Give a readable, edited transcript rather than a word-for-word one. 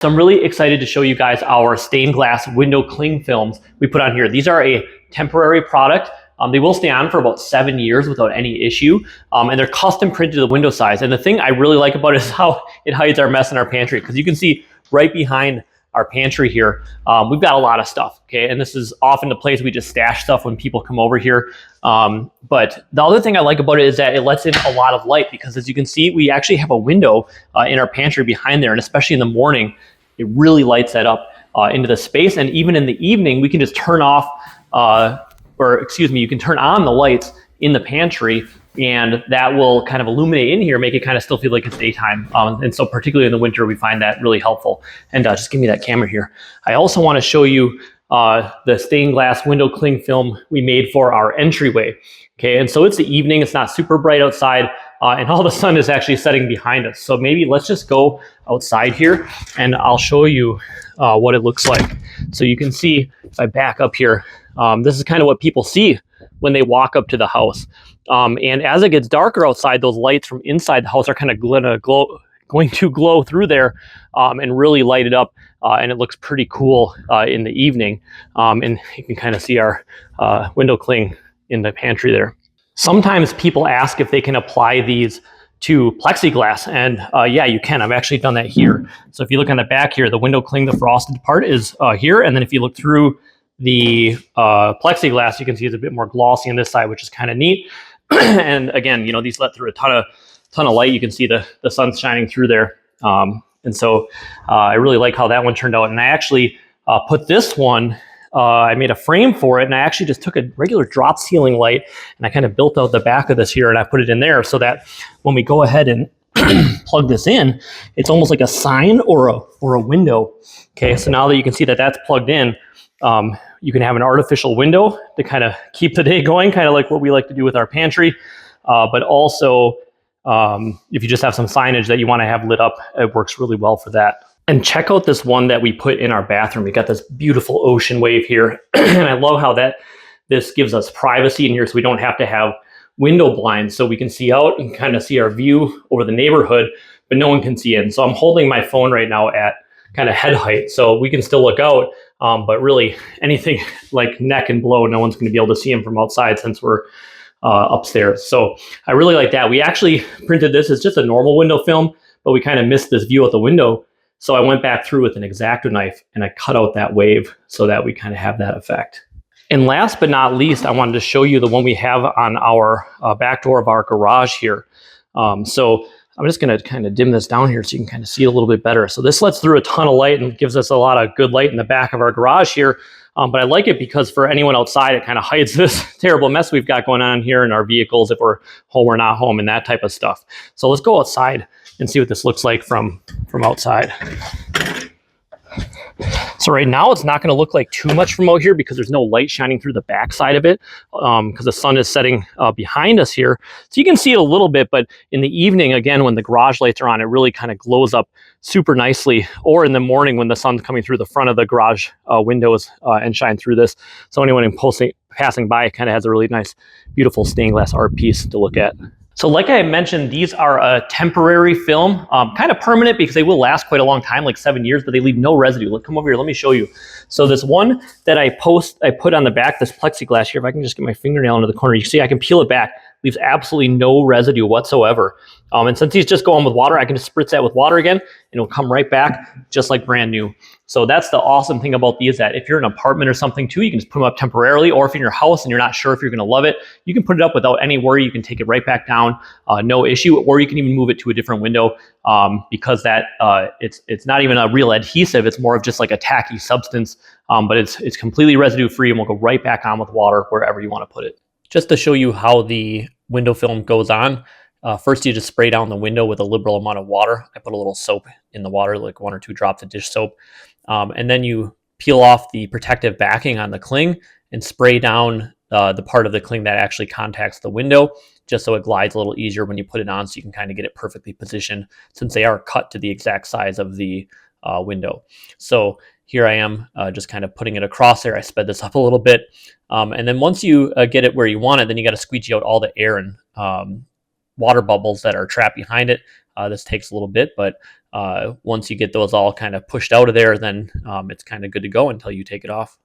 So I'm really excited to show you guys our stained glass window cling films we put on here. These are a temporary product. They will stay on for about 7 years without any issue. And they're custom printed to the window size. And the thing I really like about it is how it hides our mess in our pantry. Because you can see right behind our pantry here, we've got a lot of stuff, okay? And this is often the place we just stash stuff when people come over here. But the other thing I like about it is that it lets in a lot of light, because as you can see, we actually have a window in our pantry behind there. And especially in the morning, it really lights that up into the space. And even in the evening, we can just turn off, you can turn on the lights in the pantry, and that will kind of illuminate in here, make it kind of still feel like it's daytime. And so particularly in the winter, we find that really helpful. And just give me that camera here. I also want to show you the stained glass window cling film we made for our entryway. Okay, and so it's the evening, it's not super bright outside, and all the sun is actually setting behind us. So maybe let's just go outside here and I'll show you what it looks like. So you can see, if I back up here, this is kind of what people see when they walk up to the house. And as it gets darker outside, those lights from inside the house are kind of going to glow through there and really light it up. And it looks pretty cool in the evening. And you can kind of see our window cling in the pantry there. Sometimes people ask if they can apply these to plexiglass, and yeah, you can. I've actually done that here. So if you look on the back here, the window cling, the frosted part is here, and then if you look through the plexiglass, you can see it's a bit more glossy on this side, which is kind of neat. And again, you know, these let through a ton of light. You can see the sun shining through there, and so I really like how that one turned out. And I actually put this one. I made a frame for it, and I actually just took a regular drop ceiling light and I kind of built out the back of this here, and I put it in there so that when we go ahead and plug this in, it's almost like a sign or a window. Okay, so now that you can see that that's plugged in, you can have an artificial window to kind of keep the day going, kind of like what we like to do with our pantry. But also, if you just have some signage that you want to have lit up, it works really well for that. And check out this one that we put in our bathroom. We got this beautiful ocean wave here. And I love how this gives us privacy in here, so we don't have to have window blinds, so we can see out and kind of see our view over the neighborhood, but no one can see in. So I'm holding my phone right now at kind of head height, so we can still look out, but really anything like neck and below, no one's going to be able to see them from outside since we're upstairs. So I really like that. We actually printed this as just a normal window film, but we kind of missed this view out the window. So I went back through with an X-Acto knife and I cut out that wave so that we kind of have that effect. And last but not least, I wanted to show you the one we have on our back door of our garage here. So I'm just going to kind of dim this down here so you can kind of see it a little bit better. So this lets through a ton of light and gives us a lot of good light in the back of our garage here. But I like it because for anyone outside, it kind of hides this terrible mess we've got going on here in our vehicles, if we're home or not home, and that type of stuff. So let's go outside and see what this looks like from outside. So right now it's not going to look like too much from out here because there's no light shining through the back side of it, because the sun is setting behind us here. So you can see it a little bit, but in the evening, again, when the garage lights are on, it really kind of glows up super nicely. Or in the morning when the sun's coming through the front of the garage windows and shine through this. So anyone passing by, it kind of has a really nice, beautiful stained glass art piece to look at. So like I mentioned, these are a temporary film, kind of permanent because they will last quite a long time, like 7 years, but they leave no residue. Look, come over here, let me show you. So this one that I put on the back, this plexiglass here, if I can just get my fingernail into the corner, you see I can peel it back, leaves absolutely no residue whatsoever. And since these just go on with water, I can just spritz that with water again, and it'll come right back just like brand new. So that's the awesome thing about these, that if you're in an apartment or something too, you can just put them up temporarily, or if you're in your house and you're not sure if you're gonna love it, you can put it up without any worry. You can take it right back down, no issue, or you can even move it to a different window because that it's not even a real adhesive, it's more of just like a tacky substance, but it's completely residue free and will go right back on with water wherever you wanna put it. Just to show you how the window film goes on, first you just spray down the window with a liberal amount of water. I put a little soap in the water, like 1 or 2 drops of dish soap. And then you peel off the protective backing on the cling and spray down the part of the cling that actually contacts the window, just so it glides a little easier when you put it on, so you can kind of get it perfectly positioned since they are cut to the exact size of the window. So here I am just kind of putting it across there. I sped this up a little bit. And then once you get it where you want it, then you got to squeegee out all the air and water bubbles that are trapped behind it. This takes a little bit, but once you get those all kind of pushed out of there, then it's kind of good to go until you take it off.